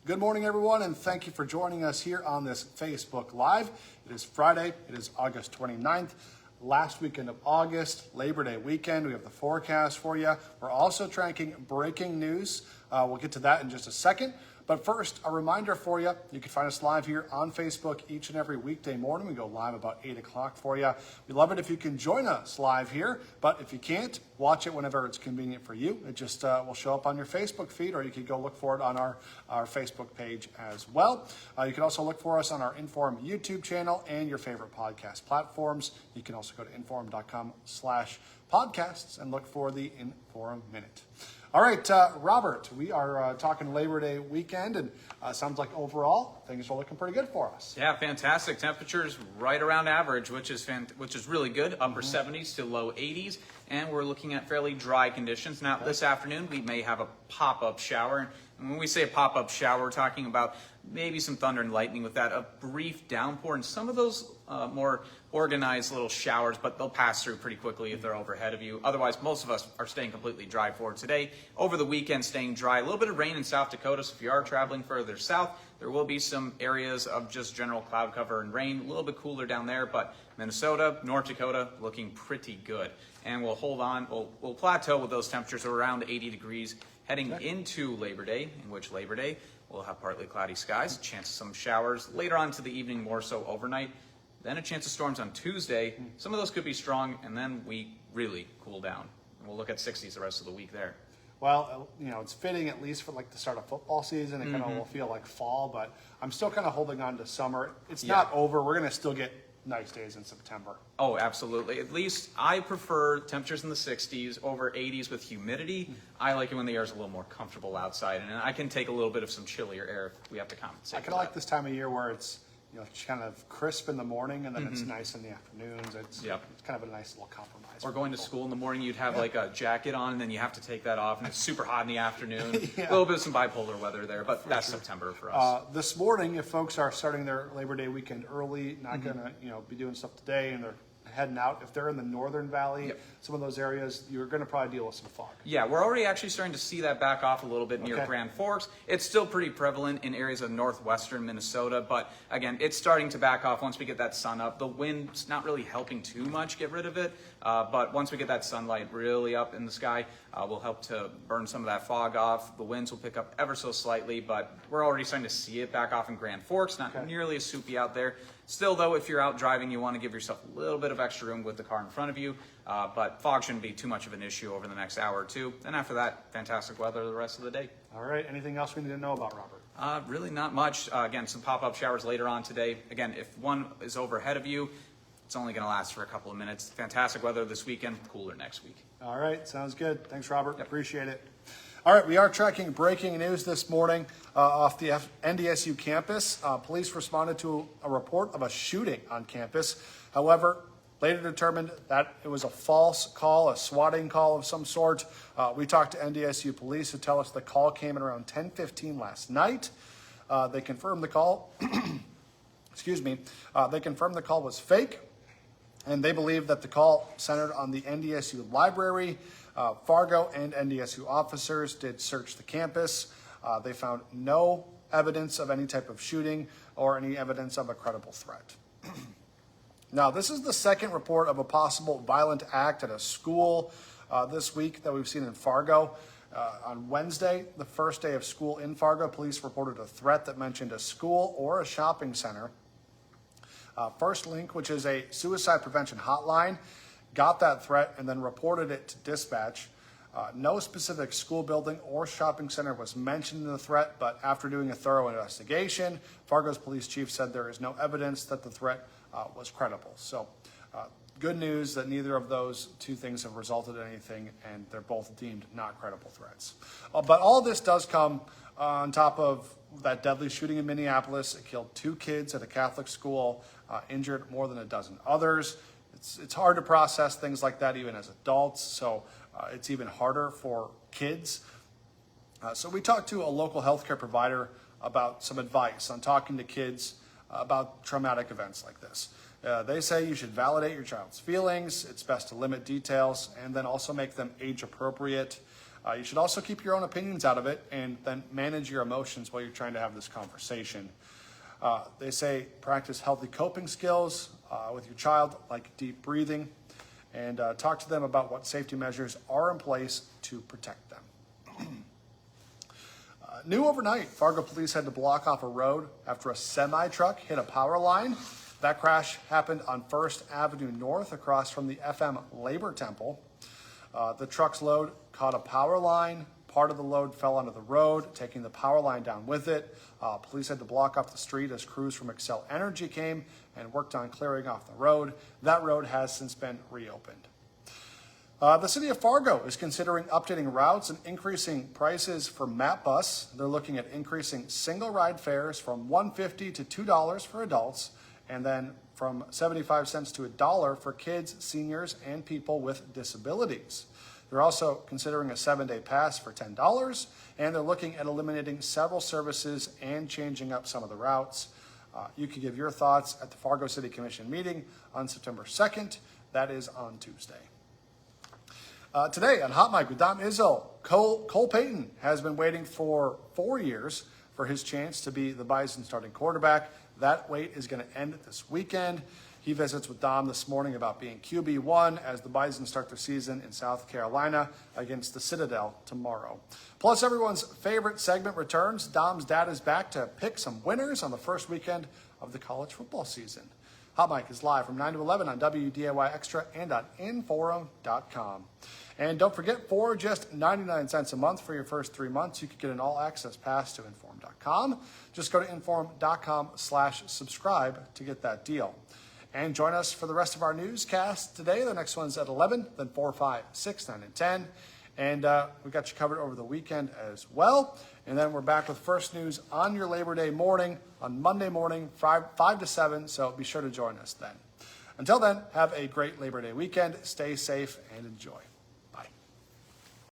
Good morning, everyone, and thank you for joining us here on this Facebook Live. It is Friday. It is August 29th, last weekend of August, Labor Day weekend. We have the forecast for you. We're also tracking breaking news. We'll get to that in just a second. But first, a reminder for you, you can find us live here on Facebook each and every weekday morning. We go live about 8 o'clock for you. We love it if you can join us live here, but if you can't, watch it whenever it's convenient for you. It just will show up on your Facebook feed, or you can go look for it on our Facebook page as well. You can also look for us on our Inform YouTube channel and your favorite podcast platforms. You can also go to inform.com/podcasts and look for the Inform Minute. All right, Robert, we are talking Labor Day weekend, and sounds like overall things are looking pretty good for us. Yeah, fantastic. Temperatures right around average, which is really good. Upper 70s to low 80s, and we're looking at fairly dry conditions. Now, this afternoon we may have a pop-up shower. And when we say a pop-up shower, we're talking about maybe some thunder and lightning with that, a brief downpour, and some of those more organized little showers, but they'll pass through pretty quickly if they're overhead of you. Otherwise, most of us are staying completely dry for today. Over the weekend, staying dry. A little bit of rain in South Dakota, so if you are traveling further south, there will be some areas of just general cloud cover and rain. A little bit cooler down there, but Minnesota, North Dakota, looking pretty good. And we'll hold on, we'll plateau with those temperatures around 80 degrees heading into Labor Day, in which Labor Day we'll have partly cloudy skies, a chance of some showers later on to the evening, more so overnight. Then a chance of storms on Tuesday. Some of those could be strong, and then we really cool down. And we'll look at 60s the rest of the week there. Well, it's fitting at least for like the start of football season. It kind of will feel like fall, but I'm still kind of holding on to summer. It's not over. We're going to still get nice days in September. Oh, absolutely. At least I prefer temperatures in the 60s over 80s with humidity. I like it when the air is a little more comfortable outside, and I can take a little bit of some chillier air if we have to compensate. I kind of like this time of year where it's kind of crisp in the morning, and then it's nice in the afternoons. It's kind of a nice little compromise. Or going to school in the morning, you'd have like a jacket on, and then you have to take that off, and it's super hot in the afternoon. A little bit of some bipolar weather there, but that's September for us. This morning, if folks are starting their Labor Day weekend early, not going to be doing stuff today, and they're heading out, if they're in the Northern Valley, some of those areas, you're going to probably deal with some fog. Yeah, we're already actually starting to see that back off a little bit near Grand Forks. It's still pretty prevalent in areas of northwestern Minnesota, but again, it's starting to back off once we get that sun up. The wind's not really helping too much get rid of it, but once we get that sunlight really up in the sky, we'll help to burn some of that fog off. The winds will pick up ever so slightly, but we're already starting to see it back off in Grand Forks, not nearly as soupy out there. Still, though, if you're out driving, you want to give yourself a little bit of extra room with the car in front of you, but fog shouldn't be too much of an issue over the next hour or two. And after that, fantastic weather the rest of the day. All right. Anything else we need to know about, Robert? Really not much. Again, some pop-up showers later on today. Again, if one is overhead of you, it's only going to last for a couple of minutes. Fantastic weather this weekend, cooler next week. All right. Sounds good. Thanks, Robert. Appreciate it. All right, we are tracking breaking news this morning off the NDSU campus. Police responded to a report of a shooting on campus. However, later determined that it was a false call, a swatting call of some sort. We talked to NDSU police who tell us the call came in around 10:15 last night. They confirmed the call. They confirmed the call was fake, and they believe that the call centered on the NDSU library. Fargo and NDSU officers did search the campus. They found no evidence of any type of shooting or any evidence of a credible threat. Now, this is the second report of a possible violent act at a school this week that we've seen in Fargo. On Wednesday, the first day of school in Fargo, police reported a threat that mentioned a school or a shopping center. First Link, which is a suicide prevention hotline, got that threat and then reported it to dispatch. No specific school building or shopping center was mentioned in the threat, but after doing a thorough investigation, Fargo's police chief said there is no evidence that the threat was credible. So good news that neither of those two things have resulted in anything, and they're both deemed not credible threats. But all this does come on top of that deadly shooting in Minneapolis. It killed 2 kids at a Catholic school, injured more than a dozen others. It's hard to process things like that even as adults, so it's even harder for kids. So we talked to a local healthcare provider about some advice on talking to kids about traumatic events like this. They say you should validate your child's feelings. It's best to limit details and then also make them age appropriate. You should also keep your own opinions out of it and then manage your emotions while you're trying to have this conversation. They say practice healthy coping skills with your child, like deep breathing, and talk to them about what safety measures are in place to protect them. New overnight, Fargo police had to block off a road after a semi-truck hit a power line. That crash happened on First Avenue North across from the FM Labor Temple. The truck's load caught a power line. Part of the load fell onto the road, taking the power line down with it. Police had to block off the street as crews from Excel Energy came and worked on clearing off the road. That road has since been reopened. The city of Fargo is considering updating routes and increasing prices for MAP bus. They're looking at increasing single ride fares from $1.50 to $2 for adults, and then from 75 cents to $1 for kids, seniors, and people with disabilities. They're also considering a 7-day pass for $10, and they're looking at eliminating several services and changing up some of the routes. You can give your thoughts at the Fargo City Commission meeting on September 2nd. That is on Tuesday. Today on Hot Mic with Dom Izzo, Cole Payton has been waiting for 4 years for his chance to be the Bison starting quarterback. That wait is going to end this weekend. He visits with Dom this morning about being QB1 as the Bison start their season in South Carolina against the Citadel tomorrow. Plus, everyone's favorite segment returns. Dom's dad is back to pick some winners on the first weekend of the college football season. Hot Mic is live from 9 to 11 on WDAY Extra and on Inforum.com. And don't forget, for just 99 cents a month for your first 3 months, you can get an all-access pass to Inforum.com. Just go to Inforum.com/subscribe to get that deal. And join us for the rest of our newscast today. The next one's at 11, then 4, 5, 6, 9, and 10. And we got you covered over the weekend as well. And then we're back with First News on your Labor Day morning, on Monday morning, 5 to 7. So be sure to join us then. Until then, have a great Labor Day weekend. Stay safe and enjoy.